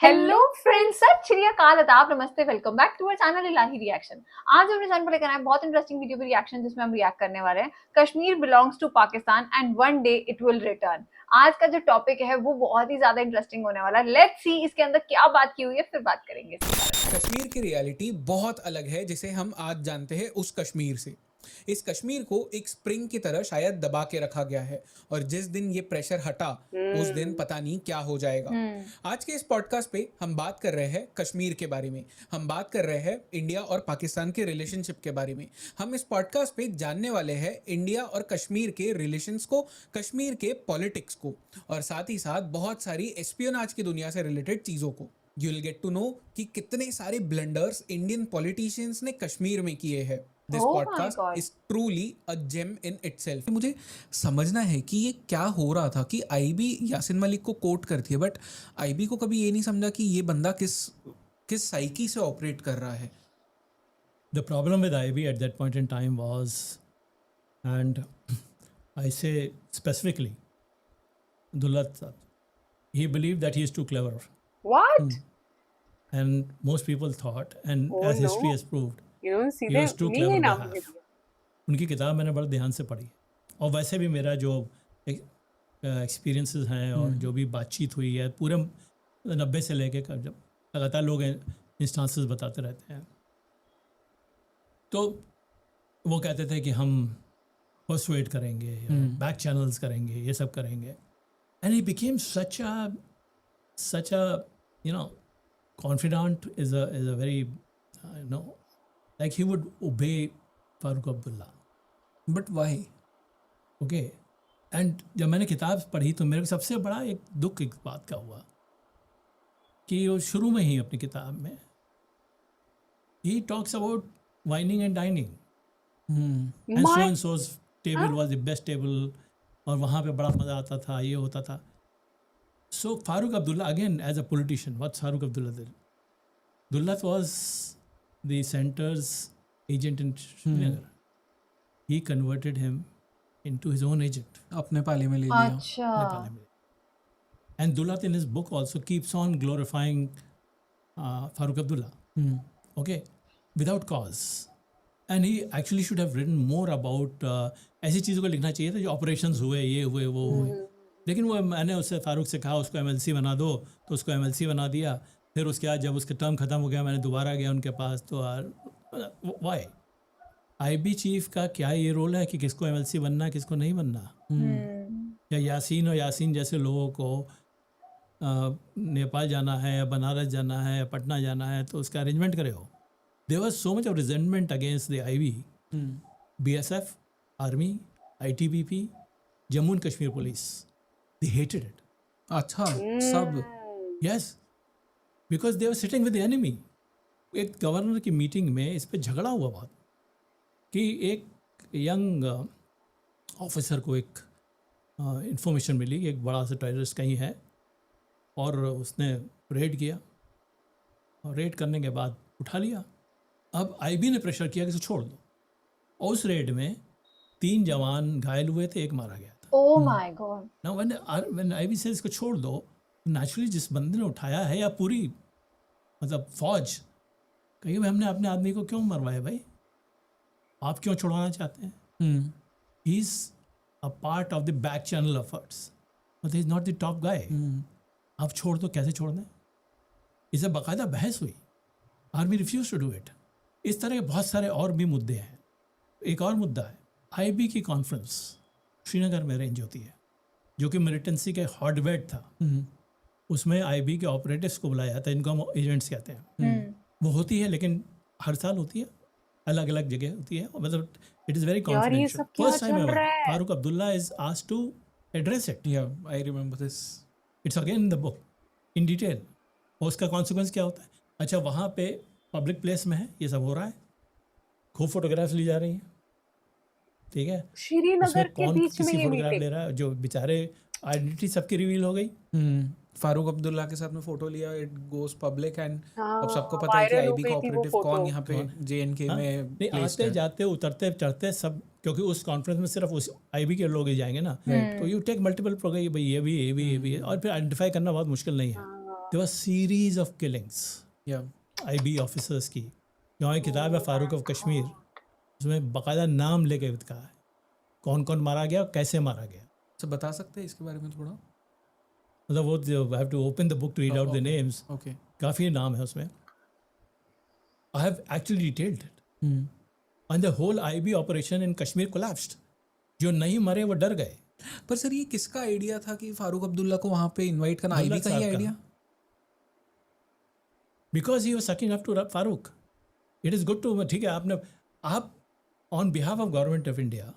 Hello friends, सत श्री अकाल, आदाब, नमस्ते, welcome back to our channel Ilahi reaction. आज हमने चैनल पर लेकर आए बहुत इंटरेस्टिंग वीडियो पे रिएक्शन, जिसमें हम रिएक्ट करने वाले हैं Kashmir belongs to Pakistan and one day it will return. आज का जो टॉपिक है वो बहुत ही ज्यादा इंटरेस्टिंग होने वाला है। लेट्स सी इसके अंदर क्या बात की हुई है, फिर बात करेंगे इसके बारे में। कश्मीर की रियलिटी बहुत अलग है जिसे हम आज जानते हैं उस कश्मीर से। इस कश्मीर को एक स्प्रिंग की तरह शायद दबा के रखा गया है और जिस दिन ये प्रेशर हटा उस दिन पता नहीं क्या हो जाएगा। आज के इस पॉडकास्ट पे हम बात कर रहे हैं कश्मीर के बारे में। हम बात कर रहे हैं इंडिया और पाकिस्तान के रिलेशनशिप के बारे में। हम इस पॉडकास्ट पे जानने वाले हैं इंडिया और कश्मीर के रिलेशंस को, कश्मीर के पॉलिटिक्स को और साथ ही साथ बहुत सारी एस्पियोनाज की दुनिया से रिलेटेड चीज़ों को। You will get to know कि कितने सारे ब्लंडर्स इंडियन पॉलिटिशियंस ने कश्मीर में किए हैं। This Oh my podcast God. Is truly a gem in itself. मुझे समझना है कि ये क्या हो रहा था कि आईबी यासिन मलिक को कोट करती है, बट आईबी को कभी ये नहीं समझा कि ये बंदा किस साइकी से ऑपरेट कर रहा है। The problem with IB at that point in time was, and I say specifically, Dullat Sahab, he believed that he is too clever. What? And most people thought, and Oh, as history no. has proved, इन्होंने he सीधे was too नहीं clever he to नाम have. लिख दिया। उनकी किताब मैंने बड़े ध्यान से पढ़ी और वैसे भी मेरा जो एक्सपीरियंसेस हैं और जो भी बातचीत हुई है पूरे 90 से लेके जब लगातार लोग इंस्टांसेस बताते रहते हैं, तो वो कहते थे कि हम पर्सुएड करेंगे, बैक चैनल्स करेंगे, ये सब करेंगे। And he became such a you know confident is a very like he would obey Farooq Abdullah. But why? Okay, and जब मैंने किताब पढ़ी तो मेरे को सबसे बड़ा एक दुख इस बात का हुआ कि वो शुरू में ही अपनी किताब में he talks about whining and dining and so and shows table was the best table और वहाँ पे बड़ा मज़ा आता था, ये होता था। So Farooq Abdullah again as a politician, what Farooq Abdullah did? Dullat was the center's agent in Srinagar. He converted him into his own agent. अपने पाले में ले लिया। अच्छा, Nepal. And Dullat in his book also keeps on glorifying Farooq Abdullah. Okay, without cause. And he actually should have written more about ऐसी चीज़ों को लिखना चाहिए था जो ऑपरेशंस हुए, ये हुए, वो हुए। लेकिन वो मैंने उससे फारूक से कहा उसको एमएलसी बना दो, तो उसको एमएलसी बना दिया। फिर उसके बाद जब उसका टर्म ख़त्म हो गया मैंने दोबारा गया उनके पास, तो वाई आईबी चीफ का क्या ये रोल है कि किसको एमएलसी बनना है, किसको नहीं बनना? या यासीन और यासीन जैसे लोगों को नेपाल जाना है या बनारस जाना है या पटना जाना है तो उसका अरेंजमेंट करे हो। There was so much of resentment against the IB, BSF, army, ITBP, Jammu and Kashmir police, they hated it. अच्छा, सब? Yes, because they were sitting with the enemy. एक गवर्नर की मीटिंग में इस पे झगड़ा हुआ बहुत कि एक यंग ऑफिसर को एक इंफॉर्मेशन मिली कि एक बड़ा सा टेररिस्ट कहीं है और उसने रेड किया और रेड करने के बाद उठा लिया। अब आईबी ने प्रेशर किया कि इसे छोड़ दो और उस रेड में 3 जवान घायल हुए थे, 1 मारा गया था। oh my God. Now when IB से इसको छोड़ दो, नेचुरली जिस बंदे ने उठाया है या पूरी मतलब फौज कहीं भाई हमने अपने आदमी को क्यों मरवाया भाई, आप क्यों छुड़वाना चाहते हैं? He is a part of the back channel efforts, but he is not the top guy. आप छोड़ दो, कैसे छोड़ दें? इसे बाकायदा बहस हुई, army refuse to do it. इस तरह के बहुत सारे और भी मुद्दे हैं। एक और मुद्दा है, आईबी की कॉन्फ्रेंस श्रीनगर में अरेंज होती है जो कि मिलिटेंसी के हॉटबेड था। उसमें आईबी के ऑपरेटिव्स को बुलाया जाता है, इनको हम एजेंट्स कहते हैं। वो होती है लेकिन हर साल होती है, अलग अलग जगह होती है, मतलब it is very confidential. First time ever Farooq Abdullah is asked to address it. या I remember this. It's again in the book in detail. और उसका कॉन्सिक्वेंस क्या होता है? अच्छा, वहाँ पे पब्लिक प्लेस में है, ये सब हो रहा है, खूब फोटोग्राफ्स ली जा रही हैं, ठीक है, श्रीनगर के कौन बीच में किसकी ये फोटोग्राफ मीटिंग। ले रहा है, जो बेचारे आइडेंटिटी सबकी रिवील हो गई। फारूक अब्दुल्ला के साथ में फोटो लिया, इट गोस पब्लिक एंड हाँ, अब सबको पता है कि viral हो आईबी गई का थी वो ऑपरेटिव फोटो। कौन यहाँ पे जेएनके में नहीं, placed आते है। जाते उतरते चढ़ते सब, क्योंकि उस कॉन्फ्रेंस में सिर्फ उस आईबी के लोग ही जाएंगे ना, तो यू टेक मल्टीपल प्रोग्राम, भाई ये भी है और फिर आइडेंटिफाई करना बहुत मुश्किल नहीं है। There was series of killings या आईबी ऑफिसर्स की। यहाँ एक किताब है फारूक ऑफ कश्मीर, उसमें बाकायदा नाम लेके लिखा है कौन कौन मारा गया और कैसे मारा गया। तो बता सकते हैं इसके बारे में थोड़ा? मतलब वो have to open the book to read out the names, okay. काफ़ी नाम है उसमें। I have actually detailed it and the whole IB operation in Kashmir collapsed. जो नहीं मरे वो डर गए। पर सर ये किसका आइडिया था कि फारूक अब्दुल्ला को वहां पे इनवाइट करना? आईबी का ही idea? Because he was sucking up to Farooq. It is good to, ठीक है, आप on behalf of government of India,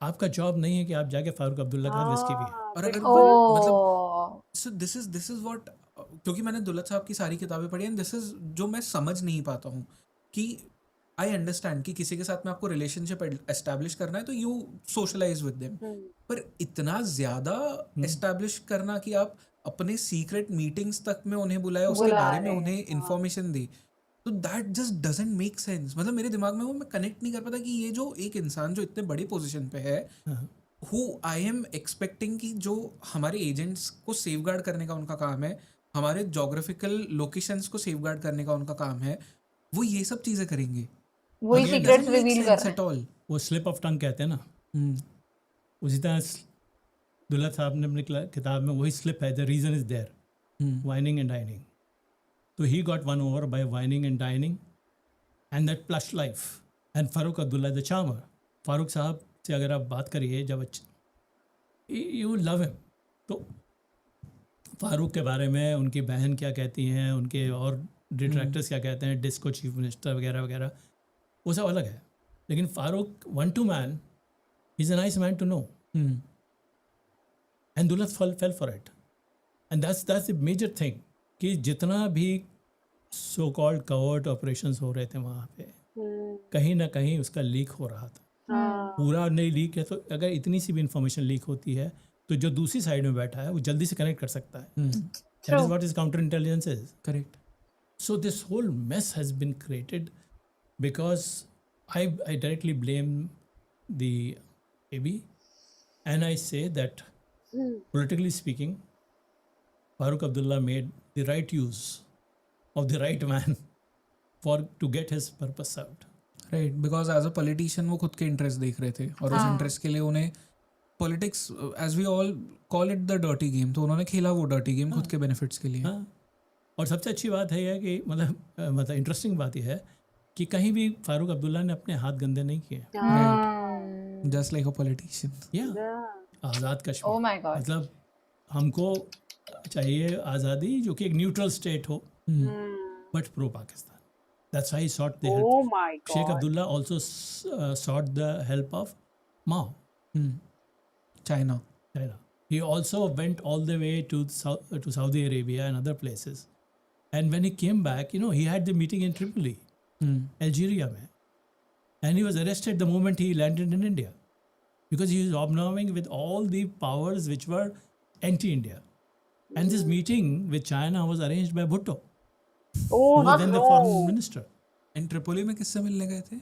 आपका जॉब नहीं है कि आप जाके फारूक अब्दुल्ला का रिस्की भी है। और अगर मतलब Oh. So this is what, क्योंकि मैंने दुल्लत साहब की सारी किताबें पढ़ी एंड दिस इज जो मैं समझ नहीं पाता हूँ कि आई अंडरस्टैंड कि किसी के साथ में आपको रिलेशनशिप एस्टैब्लिश करना है तो यू सोशलाइज विद देम, पर इतना ज्यादा एस्टैब्लिश करना कि आप अपने सीक्रेट मीटिंग्स तक में उन्हें बुलाए, उसके बुला बारे में रहे हैं, उन्हें इन्फॉर्मेशन दी, तो that just doesn't make sense. मतलब मेरे दिमाग में वो मैं कनेक्ट नहीं कर पाता कि ये जो एक इंसान जो इतने बड़ी पोजीशन पे है, हु आई एम एक्सपेक्टिंग कि जो हमारे एजेंट्स को सेफगार्ड करने का उनका काम है, हमारे जोग्राफिकल लोकेशंस को सेफगार्ड करने का उनका काम है, वो ये सब चीजें करेंगे। वही Again, secrets Doesn't make reveal sense कर at all. वो स्लिप ऑफ टंग कहते हैं ना, उसी तरह दुल्ला साहब ने अपनी किताब में वही स्लिप है, the reason is there, wining and dining. तो he got won over by wining and dining and that plush life and Farooq Abdullah the charmer. Farooq साहब से अगर आप बात करिए, जब यू लव हिम, तो फारूक के बारे में उनकी बहन क्या कहती हैं, उनके और डिट्रैक्टर्स क्या कहते हैं, डिस्को चीफ मिनिस्टर वगैरह वगैरह, वो सब अलग है। लेकिन Farooq one to man, he is a nice man to know, and Dulat fell for it, and that's the major thing कि जितना भी सो कॉल्ड कवर्ट ऑपरेशंस हो रहे थे वहाँ पे, कहीं ना कहीं उसका लीक हो रहा था। पूरा नहीं लीक है, तो अगर इतनी सी भी इंफॉर्मेशन लीक होती है तो जो दूसरी साइड में बैठा है वो जल्दी से कनेक्ट कर सकता है। That is what is counter intelligence is. Correct. So this whole mess has been created because I directly blame the AB, and I say that politically speaking, Farooq Abdullah made the right use of the right man to get his purpose served. Right, because as a politician वो खुद के interest देख रहे थे और उस interest के लिए उन्हें politics, as we all call it the dirty game, तो उन्होंने खेला वो डर्टी गेम खुद के बेनिफिट्स के लिए। हाँ, और सबसे अच्छी बात है यह कि मतलब इंटरेस्टिंग बात यह है कि कहीं भी फारूक अब्दुल्ला ने अपने हाथ गंदे नहीं किए। Just like a politician. या आज़ाद Oh कश्मीर, my God. मतलब हमको चाहिए आज़ादी जो कि एक न्यूट्रल स्टेट हो but pro Pakistan. That's why he sought the help. Oh my Sheikh God. Abdullah also sought the help of Mao, China. China. He also went all the way to Saudi Arabia and other places. And when he came back, he had the meeting in Tripoli, Algeria में, and he was arrested the moment he landed in India because he was hobnobbing with all the powers which were anti-India. And this meeting with China was arranged by Bhutto, who Oh was then the foreign minister. And Tripoli में किससे मिलने गए थे?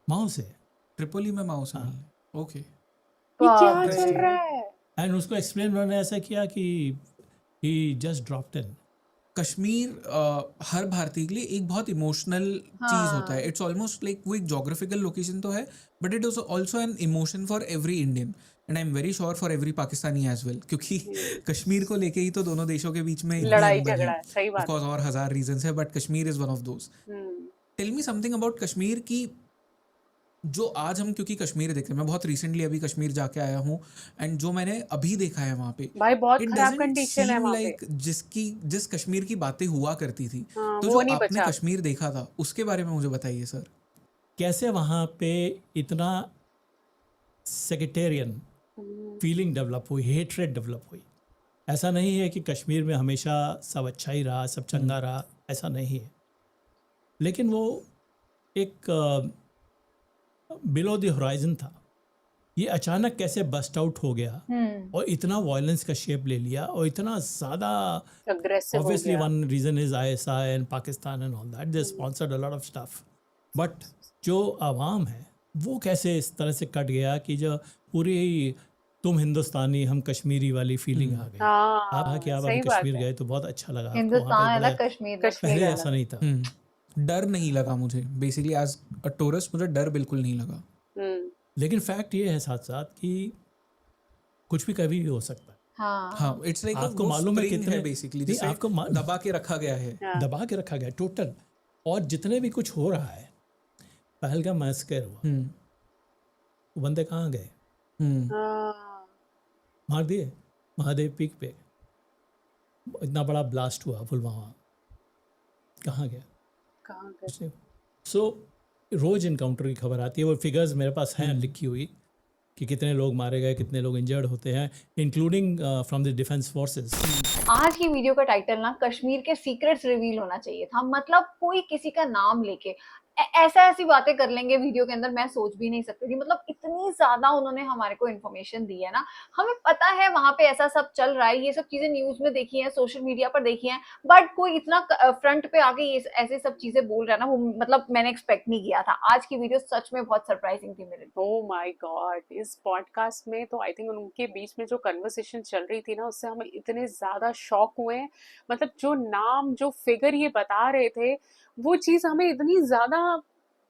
Mao से। Tripoli में माओ से मिलने। Okay. ये क्या चल रहा है? एंड उसको एक्सप्लेन उन्होंने ऐसा किया कि ही जस्ट ड्रॉप्ड इन। कश्मीर हर भारतीय के लिए एक बहुत इमोशनल चीज होता है। इट्स ऑलमोस्ट लाइक वो एक जोग्राफिकल लोकेशन तो है, but it is also an emotion for every Indian and I am very sure for every Pakistani as well, क्योंकि कश्मीर को लेके ही तो दोनों देशों के बीच में लड़ाई झगड़ा है, सही बात। ऑफ कोर्स और हजार रीजंस है, but Kashmir is one of those. Tell me something about Kashmir की जो आज हम, क्योंकि कश्मीर देख रहे हैं, मैं बहुत रिसेंटली अभी कश्मीर जाके आया हूँ एंड जो मैंने अभी देखा है वहाँ पे, भाई बहुत it खराब doesn't कंडीशन है seem वहाँ पे। like जिस कश्मीर की बातें हुआ करती थी, हाँ, तो वो जो नहीं आपने बचा। कश्मीर देखा था उसके बारे में मुझे बताइए सर। कैसे वहाँ पे इतना सेक्रेटेरियन फीलिंग डेवलप हुई, हेट्रेड डेवलप हुई। ऐसा नहीं है कि कश्मीर में हमेशा सब अच्छा ही रहा, सब चंगा रहा, ऐसा नहीं है। लेकिन वो एक बिलो द होराइजन था। ये अचानक कैसे बस्ट आउट हो गया और इतना वायलेंस का शेप ले लिया और इतना ज़्यादा अग्रेसिव हो obviously गया। one reason is ISI and Pakistan and all that, they sponsored a lot of stuff, but जो आवाम है वो कैसे इस तरह से कट गया कि जो पूरी तुम हिंदुस्तानी हम कश्मीरी वाली फीलिंग आ गई। हाँ आप अभी सही बात कश्मीर है। गए तो बहुत अच्छा लगा आपको, वहाँ हिंदुस्तान पे अलग, बड़ा कश्मीर अलग। कश्मीर पहले अलग। ऐसा नहीं था। डर नहीं लगा मुझे, बेसिकली एज अ टूरिस्ट मुझे डर बिल्कुल नहीं लगा। लेकिन फैक्ट ये है साथ साथ कि कुछ भी कभी भी हो सकता है। हाँ हाँ, इट्स लाइक आपको मालूम है कितने बेसिकली नहीं, जिसे आपको दबा के रखा गया है। हाँ। दबा के रखा गया टोटल। और जितने भी कुछ हो रहा है, पहलगाम मैसेकर हुआ, हम्म वो बंदे कहाँ गए? हाँ, मार दिए महादेव पीक पे। इतना बड़ा ब्लास्ट हुआ पुलवामा, कहाँ गया? कहाँ गए? सो रोज इनकाउंटर की खबर आती है, वो फिगर्स मेरे पास हैं लिखी हुई कि कितने लोग मारे गए, कितने लोग इंजर्ड होते हैं, including from the defence forces. आज की वीडियो का टाइटल ना कश्मीर के सीक्रेट्स रिवील होना चाहिए था। मतलब कोई किसी का नाम लेके ऐसा ऐसी बातें कर लेंगे वीडियो के अंदर, मैं सोच भी नहीं सकती थी। मतलब इतनी ज्यादा उन्होंने हमारे को इन्फॉर्मेशन दी है ना। हमें पता है वहां पे ऐसा सब चल रहा है, ये सब चीजें न्यूज में देखी है, सोशल मीडिया पर देखी है, बट कोई इतना फ्रंट पे आके ये ऐसे सब चीजें बोल रहा है ना, वो मतलब मैंने एक्सपेक्ट नहीं किया था। आज की वीडियो सच में बहुत सरप्राइजिंग थी मेरे लिए। ओह माय गॉड, इस पॉडकास्ट में तो आई थिंक उनके बीच में जो कन्वर्सेशन चल रही थी ना, उससे हम इतने ज्यादा शॉक हुए हैं। मतलब जो नाम, जो फिगर ये बता रहे थे, वो चीज हमें इतनी ज्यादा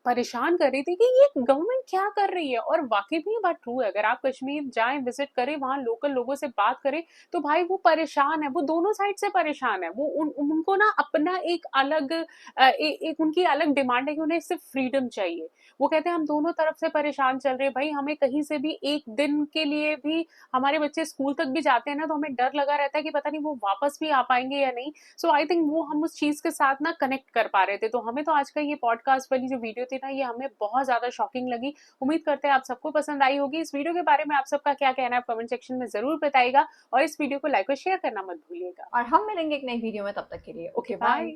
परेशान कर रही थी कि ये गवर्नमेंट क्या कर रही है। और वाकई भी ये बात ट्रू है, अगर आप कश्मीर जाएं, विजिट करें, वहां लोकल लोगों से बात करें, तो भाई वो परेशान है, वो दोनों साइड से परेशान है। वो उनको ना अपना एक अलग एक उनकी अलग डिमांड है कि उन्हें सिर्फ फ्रीडम चाहिए। वो कहते हैं हम दोनों तरफ से परेशान चल रहे हैं भाई, हमें कहीं से भी एक दिन के लिए भी, हमारे बच्चे स्कूल तक भी जाते हैं ना, तो हमें डर लगा रहता है कि पता नहीं वो वापस भी आ पाएंगे या नहीं। सो आई थिंक वो हम उस चीज के साथ ना कनेक्ट कर पा रहे थे। तो हमें तो आज का ये पॉडकास्ट वाली जो वीडियो थी ना, ये हमें बहुत ज्यादा शॉकिंग लगी। उम्मीद करते हैं आप सबको पसंद आई होगी। इस वीडियो के बारे में आप सबका क्या कहना है कमेंट सेक्शन में जरूर बताइएगा, और इस वीडियो को लाइक और शेयर करना मत भूलिएगा। और हम मिलेंगे एक नई वीडियो में, तब तक के लिए ओके बाय।